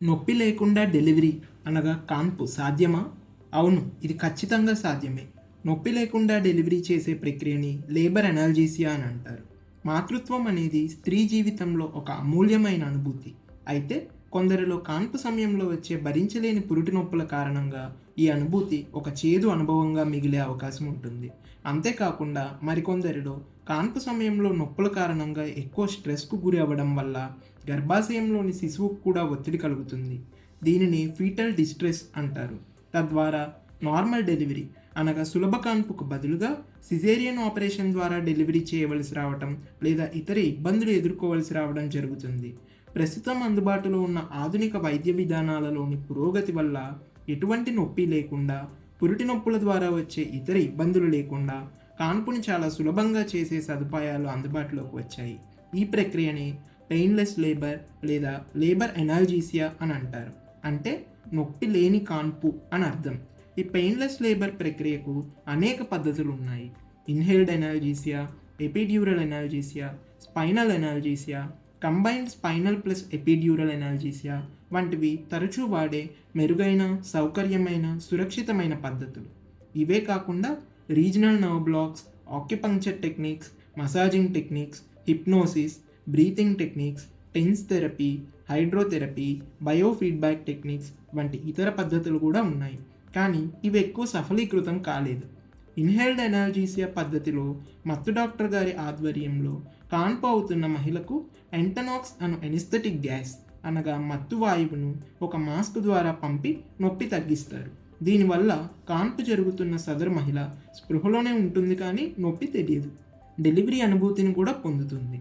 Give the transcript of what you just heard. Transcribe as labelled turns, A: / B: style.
A: నొప్పి లేకుండా డెలివరీ అనగా కాన్పు సాధ్యమా? అవును, ఇది ఖచ్చితంగా సాధ్యమే. నొప్పి లేకుండా డెలివరీ చేసే ప్రక్రియని లేబర్ ఎనాల్జీసియా అని అంటారు. మాతృత్వం అనేది స్త్రీ జీవితంలో ఒక అమూల్యమైన అనుభూతి. అయితే కొందరిలో కాన్పు సమయంలో వచ్చే భరించలేని పురిటి నొప్పుల కారణంగా ఈ అనుభూతి ఒక చేదు అనుభవంగా మిగిలే అవకాశం ఉంటుంది. అంతేకాకుండా మరికొందరిలో కాన్పు సమయంలో నొప్పుల కారణంగా ఎక్కువ స్ట్రెస్కు గురి అవ్వడం వల్ల గర్భాశయంలోని శిశువుకు కూడా ఒత్తిడి కలుగుతుంది. దీనిని ఫీటల్ డిస్ట్రెస్ అంటారు. తద్వారా నార్మల్ డెలివరీ అనగా సులభ కాన్పుకు బదులుగా సిజేరియన్ ఆపరేషన్ ద్వారా డెలివరీ చేయవలసి రావటం లేదా ఇతర ఇబ్బందులు ఎదుర్కోవలసి రావడం జరుగుతుంది. ప్రస్తుతం అందుబాటులో ఉన్న ఆధునిక వైద్య విధానాలలోని పురోగతి వల్ల ఎటువంటి నొప్పి లేకుండా, పురిటి నొప్పుల ద్వారా వచ్చే ఇతర ఇబ్బందులు లేకుండా కాన్పుని చాలా సులభంగా చేసే సదుపాయాలు అందుబాటులోకి వచ్చాయి. ఈ ప్రక్రియని పెయిన్లెస్ లేబర్ లేదా లేబర్ ఎనాల్జీసియా అని అంటారు. అంటే నొప్పి లేని కాన్పు అని అర్థం. ఈ పెయిన్లెస్ లేబర్ ప్రక్రియకు అనేక పద్ధతులు ఉన్నాయి. Inhaled analgesia, epidural analgesia, spinal analgesia, combined spinal plus epidural analgesia వంటివి తరచూ వాడే మెరుగైన, సౌకర్యమైన, సురక్షితమైన పద్ధతులు. ఇవే కాకుండా regional nerve blocks, acupuncture techniques, massaging techniques, hypnosis, breathing techniques, TENS therapy, hydrotherapy, biofeedback techniques వంటి ఇతర పద్ధతులు కూడా ఉన్నాయి. కానీ ఇవి ఎక్కువ సఫలీకృతం కాలేదు. ఇన్హేల్డ్ ఎనాల్జీసియా పద్ధతిలో మత్తు డాక్టర్ గారి ఆధ్వర్యంలో కాన్పు అవుతున్న మహిళకు ఎంటనాక్స్ అను ఎనిస్థెటిక్ గ్యాస్ అనగా మత్తు వాయువును ఒక మాస్క్ ద్వారా పంపి నొప్పి తగ్గిస్తారు. దీనివల్ల కాన్పు జరుగుతున్న సదరు మహిళ స్పృహలోనే ఉంటుంది, కానీ నొప్పి తెలియదు. డెలివరీ అనుభూతిని కూడా పొందుతుంది.